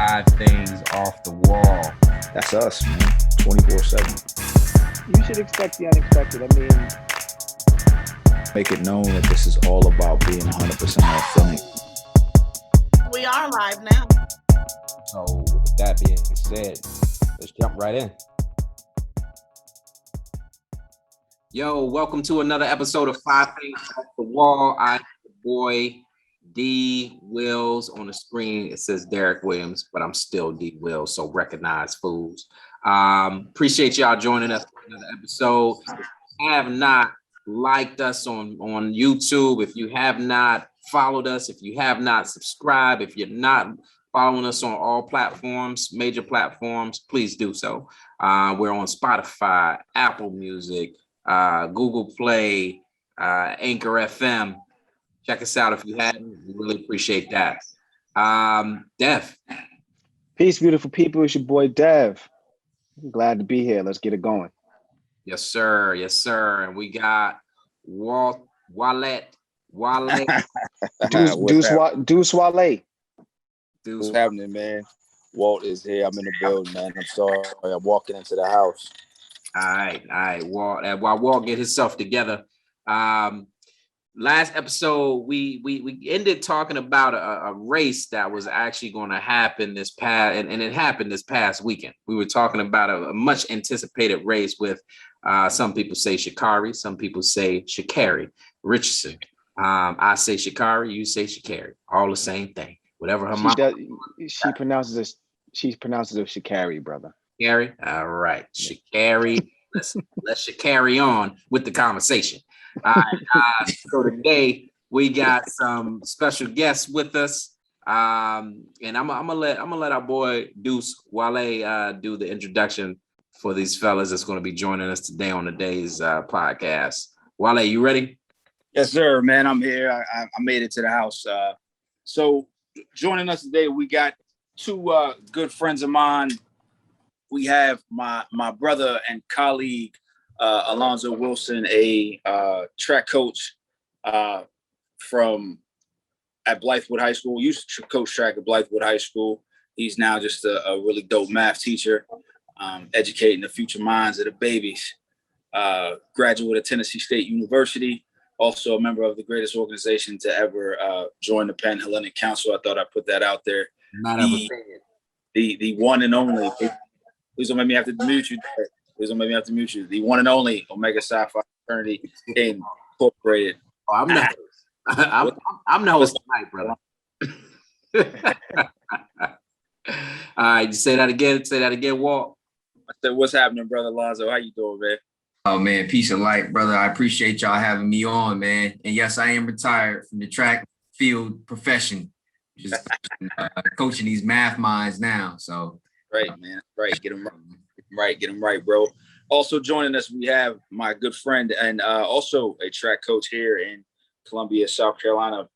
Five things off the wall. That's us, man. 24/7. You should expect the unexpected. I mean, Make it known that this is all about being 100% authentic. We are live now. So with that being said, let's jump right in. Yo, welcome to another episode of Five Things Off the Wall. I'm the boy D Wills. On the screen it says Derek Williams, but I'm still D Wills, so recognize fools. Appreciate y'all joining us for another episode. If you have not liked us on YouTube, if you have not followed us, if you have not subscribed, if you're not following us on all platforms, major platforms, please do so. We're on Spotify, Apple Music, Google Play, Anchor FM. Check us out if you haven't. We really appreciate that. Dev. peace, beautiful people. It's your boy Dev. I'm glad to be here. Let's get it going. Yes, sir. Yes, sir. And we got Wallet. Deuce Wale. What's happening, man? Walt is here. I'm in the building, man. I'm sorry. I'm walking into the house. All right. Walt, while Walt get himself together, last episode we ended talking about a race that was actually going to happen this past, and it happened this past weekend. We were talking about a much anticipated race with some people say Sha'Carri, some people say Sha'Carri Richardson. I say Sha'Carri, you say Sha'Carri, all the same thing. Whatever her mom. She pronounces it Sha'Carri, brother. Sha'Carri, all right, Sha'Carri. Let's carry on with the conversation. All right, so today we got some special guests with us, and I'm gonna let our boy Deuce Wale do the introduction for these fellas that's going to be joining us today on today's podcast. Wale, you ready? Yes, sir, man. I'm here. I made it to the house. So joining us today, we got two good friends of mine. We have my brother and colleague, Alonzo Wilson, a track coach from at Blythewood High School. Used to coach track at Blythewood High School. He's now just a really dope math teacher, educating the future minds of the babies. Graduate of Tennessee State University. Also a member of the greatest organization to ever join the Penn Hellenic Council. I thought I'd put that out there. Not ever saying it. The one and only. Please don't make me have to mute you. Please don't make me have to mute you. The one and only Omega Psi Phi Fraternity Incorporated. Oh, I'm the host. I'm the host tonight, brother. All right, say that again. Say that again, Walt. I said, what's happening, brother Lonzo? How you doing, man? Oh, man, peace and light, brother. I appreciate y'all having me on, man. And yes, I am retired from the track field profession, just coaching these math minds now. So right, man. Right. Get them right. Get them right, bro. Also joining us, we have my good friend and also a track coach here in Columbia, South Carolina,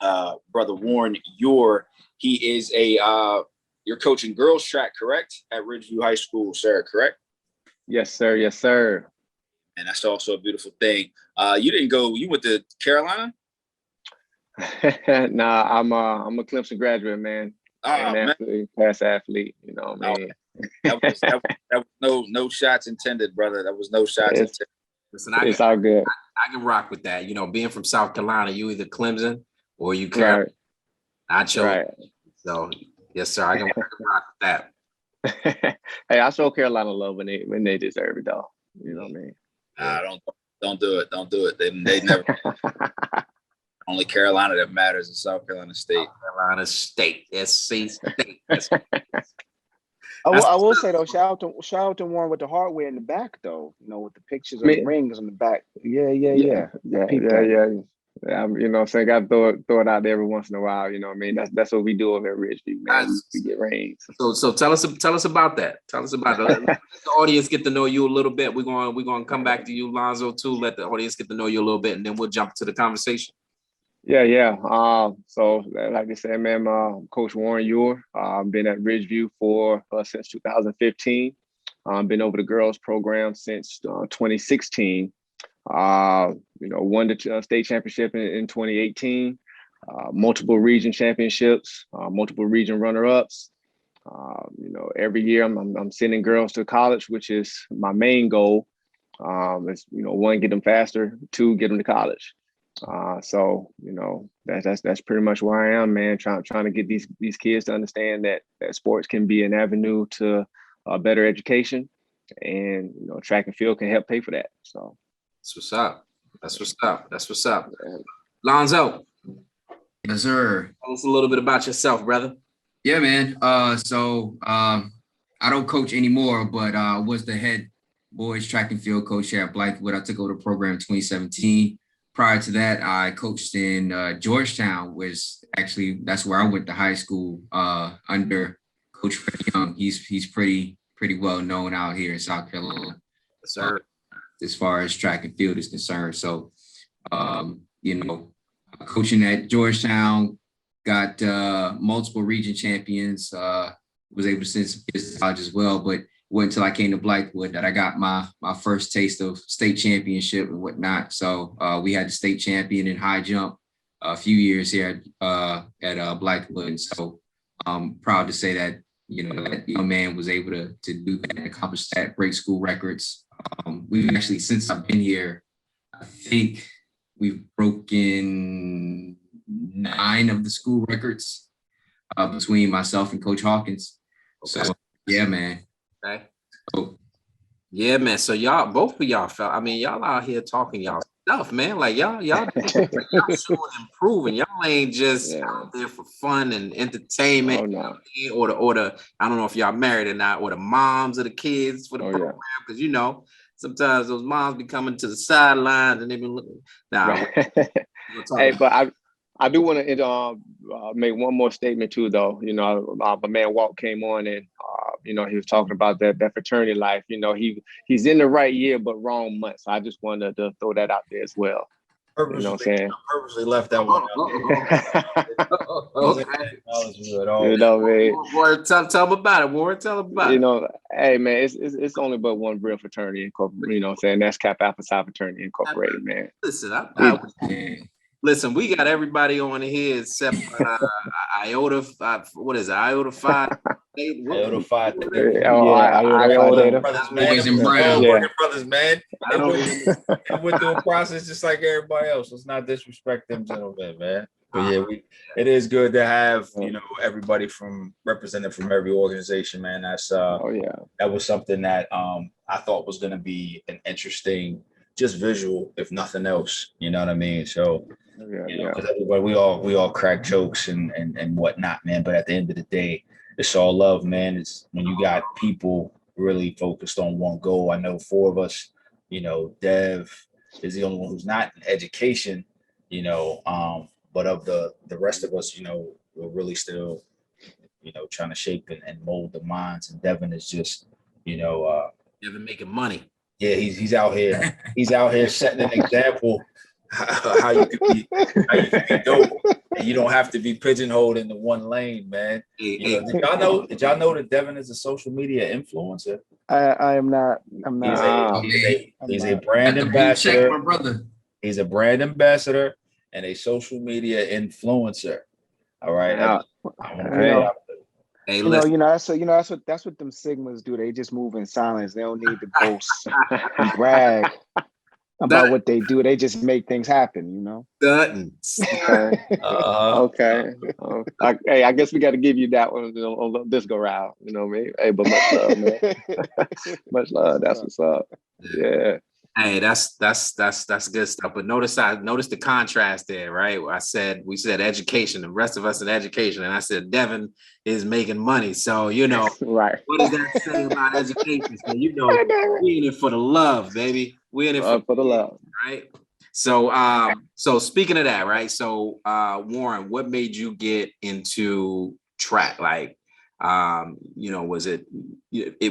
brother Warren Ure. He is you're coaching girls track, correct? At Ridgeview High School, sir, correct? Yes, sir. Yes, sir. And that's also a beautiful thing. You went to Carolina? Nah, I'm a Clemson graduate, man. Past athlete, you know what I mean? That was no shots intended, brother. That was no shots intended. Listen, It's all good. I can rock with that. You know, being from South Carolina, you either Clemson or you Carolina. Right. I chose. Right. So yes, sir. I can rock with that. Hey, I show Carolina love when they deserve it, though. You know what I mean? Don't do it. Don't do it. They never. Only Carolina that matters in South Carolina State. South Carolina State, SC State. I will say though, shout out to Warren with the hardware in the back though. You know, with the pictures of the rings on the back. Yeah. You know what I'm saying? Got to throw it out there every once in a while. You know what I mean? That's what we do over at Ridgeview, man. We get rings. So tell us about that. Tell us about it. Let the audience get to know you a little bit. We're going to come back to you, Lonzo, too. Let the audience get to know you a little bit, and then we'll jump to the conversation. Yeah. So like I said, man, Coach Warren Ure. Been at Ridgeview since 2015. Been over the girls program since 2016. Won the state championship in 2018. Multiple region championships, multiple region runner-ups. Every year I'm sending girls to college, which is my main goal. Is one, get them faster, two, get them to college. So that's pretty much where I am, man. Trying to get these kids to understand that sports can be an avenue to a better education, and track and field can help pay for that. So that's what's up. That's what's up. Lonzo. Yes, sir. Tell us a little bit about yourself, brother. Yeah, man. So I don't coach anymore, but I was the head boys track and field coach here at Blythewood. I took over the program in 2017. Prior to that, I coached in Georgetown, that's where I went to high school under Coach Fred Young. He's pretty well known out here in South Carolina, Sir. As far as track and field is concerned. So, coaching at Georgetown, got multiple region champions, was able to send some kids to college as well, but it wasn't until I came to Blythewood that I got my first taste of state championship and whatnot. So we had the state champion in high jump a few years here at Blythewood. And so I'm proud to say that, that young man was able to do that and accomplish that, break school records. We've actually, since I've been here, I think we've broken 9 of the school records between myself and Coach Hawkins. Okay. So yeah, man. Okay. So, yeah, man. So both of y'all y'all out here talking y'all stuff, man. Like y'all showing improving. Y'all ain't just out there for fun and entertainment. Oh, no. Or the I don't know if y'all married or not, or the moms of the kids for the program, because sometimes those moms be coming to the sidelines and they be looking. Nah, hey, but I do want to make one more statement too, though. My man Walt came on and he was talking about that fraternity life. He's in the right year but wrong month. So I just wanted to throw that out there as well. Purposely, You know what I'm saying? I purposely left that one out. Okay. Man. Warren, tell them about it. Warren, tell them about it. Hey man, it's only but one real fraternity incorporated. You know what I'm saying? That's Kappa Alpha Psi Fraternity Incorporated, man. Listen, listen, we got everybody on here except Iota. What is it? Iota 5. Iota 5. Iota. Brothers, man. Boys in brown. Brothers, man. They went through a process just like everybody else. Let's not disrespect them gentlemen, man. But yeah, it is good to have everybody represented from every organization, man. That's that was something that I thought was going to be an interesting just visual, if nothing else. You know what I mean? So because everybody, we all crack jokes and whatnot, man. But at the end of the day, it's all love, man. It's when you got people really focused on one goal. I know 4 of us, Dev is the only one who's not in education, but of the rest of us, we're really still, trying to shape and mold the minds. And Devin is just, Devin making money. Yeah, he's out here. He's out here setting an example how you can be dope. And you don't have to be pigeonholed into one lane, man. Did y'all know that Devin is a social media influencer? I am not. I'm not. He's a brand ambassador. Check, my brother. He's a brand ambassador and a social media influencer. All right. Hey, that's what them Sigmas do. They just move in silence. They don't need to boast and brag about what they do. They just make things happen, Okay. Hey, I guess we got to give you that one on this go round. You know what I mean? Hey, but much love, man. Much love. That's what's up. Yeah. Hey, that's good stuff. But notice the contrast there, right? We said education, the rest of us in education, and I said Devin is making money. So right. What does that say about education? So we in it for the love, baby. We in it for the love, right? So speaking of that, right? So Warren, what made you get into track? Like, was it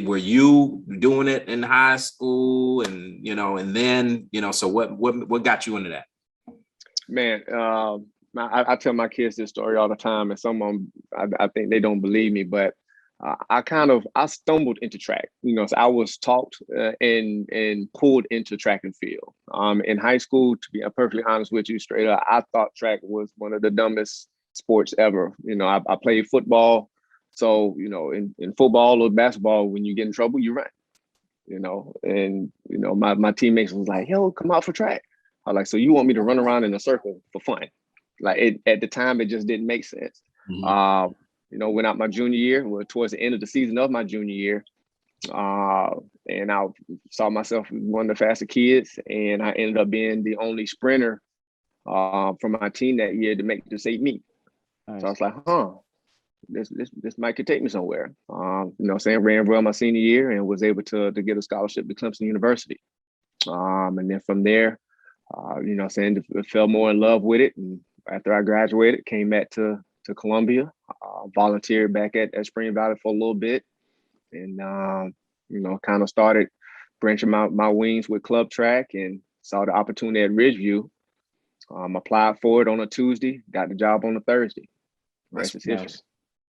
were you doing it in high school and and then so what got you into that? Man, I tell my kids this story all the time, and some of them I think they don't believe me, but I stumbled into track. So I was taught and pulled into track and field. In high school, to be perfectly honest with you, straight up, I thought track was one of the dumbest sports ever. I played football So, in football or basketball, when you get in trouble, you run, and, my teammates was like, yo, come out for track. I was like, so you want me to run around in a circle for fun? Like at the time, it just didn't make sense. Went out my junior year, towards the end of the season of my junior year, and I saw myself one of the faster kids, and I ended up being the only sprinter from my team that year to make the state meet. Nice. So I was like, this might could take me somewhere. Ran well my senior year and was able to get a scholarship to Clemson University. And then from there, fell more in love with it. And after I graduated, came back to Columbia, volunteered back at Spring Valley for a little bit, and kind of started branching my wings with club track, and saw the opportunity at Ridgeview. Applied for it on a Tuesday, got the job on a Thursday. Rest is history.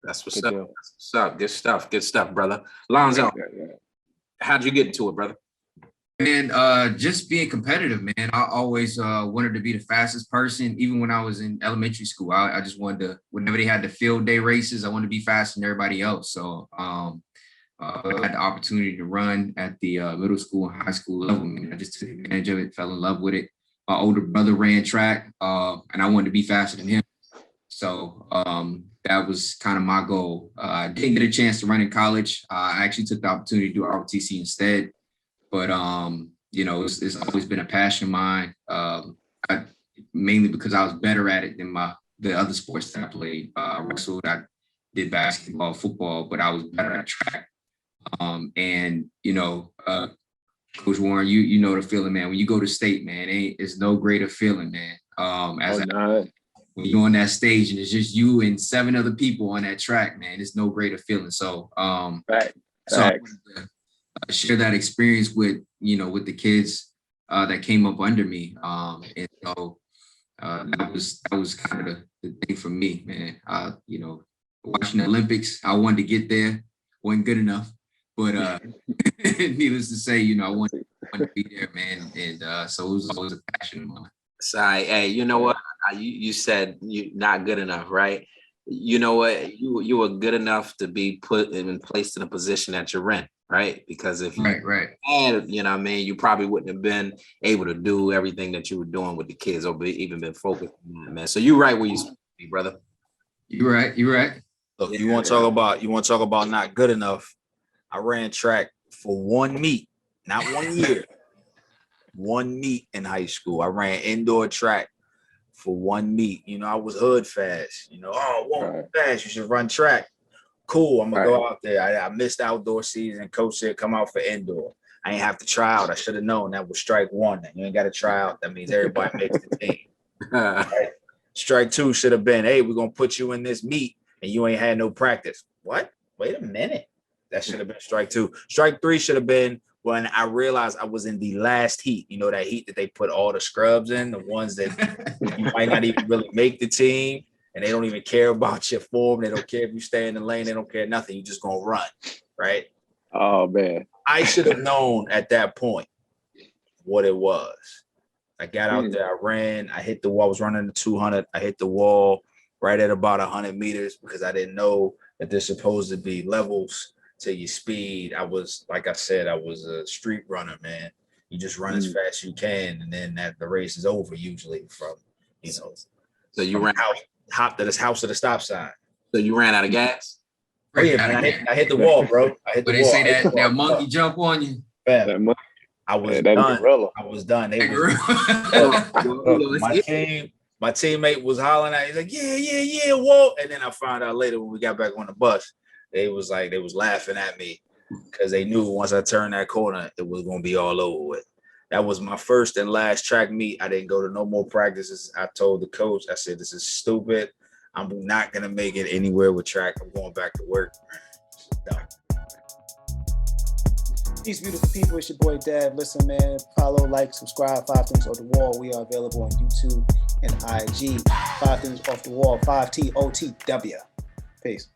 That's what's up. That's what's up. Good stuff, brother. Lonzo, how'd you get into it, brother? And just being competitive, man. I always wanted to be the fastest person. Even when I was in elementary school, I just wanted to, whenever they had the field day races, I wanted to be faster than everybody else. So I had the opportunity to run at the middle school and high school level. And I just took advantage of it, fell in love with it. My older brother ran track, and I wanted to be faster than him. So that was kind of my goal. I didn't get a chance to run in college. I actually took the opportunity to do ROTC instead. But, it's always been a passion of mine, mainly because I was better at it than the other sports that I played. I wrestled, I did basketball, football, but I was better at track. Coach Warren, you know the feeling, man. When you go to state, man, it's no greater feeling, man. When you're on that stage and it's just you and 7 other people on that track, man, it's no greater feeling. So, I wanted to share that experience with the kids that came up under me. And so that was kind of the thing for me, man. Watching the Olympics, I wanted to get there, wasn't good enough. But needless to say, I wanted to be there, man. And so it was always a passion of mine. Sorry, hey, you know what? You said you're not good enough, right? You know what? You were good enough to be put and placed in a position that you're in, right? Because if you had, you probably wouldn't have been able to do everything that you were doing with the kids, or even been focused on that, man. So you're right where you supposed to be, brother. You're right. Look, you want to talk about not good enough? I ran track for 1 meet, not 1 year. 1 meet in high school. I ran indoor track for 1 meet. I was hood fast. Fast. You should run track. Cool. I'm gonna go out there. I missed outdoor season. Coach said come out for indoor. I ain't have to try out. I should have known that was strike 1. You ain't got to try out. That means everybody makes the team. Right? Strike 2 should have been, hey, we're gonna put you in this meet and you ain't had no practice. What? Wait a minute. That should have been strike 2. Strike 3 should have been when I realized I was in the last heat. That heat that they put all the scrubs in, the ones that you might not even really make the team, and they don't even care about your form. They don't care if you stay in the lane. They don't care nothing. You just gonna run, right? Oh, man. I should have known at that point what it was. I got out there. I ran. I hit the wall. I was running the 200. I hit the wall right at about 100 meters because I didn't know that there's supposed to be levels to your speed. I was, like I said, I was a street runner, man. You just run as fast as you can, and then the race is over usually from. So you ran house to the stop sign. So you ran out of gas? Oh yeah, man. I hit the wall, bro. I hit the wall. They say that monkey jump on you. Man, I was done. I was done. My teammate was hollering at. He's like, yeah, whoa. And then I found out later when we got back on the bus, they was laughing at me because they knew once I turned that corner, it was gonna be all over with. That was my first and last track meet. I didn't go to no more practices. I told the coach, I said, this is stupid. I'm not gonna make it anywhere with track. I'm going back to work. Peace, beautiful people. It's your boy Dev. Listen, man, follow, like, subscribe. 5 Things Off the Wall. We are available on YouTube and IG. 5 Things Off the Wall. 5TOTW. Peace.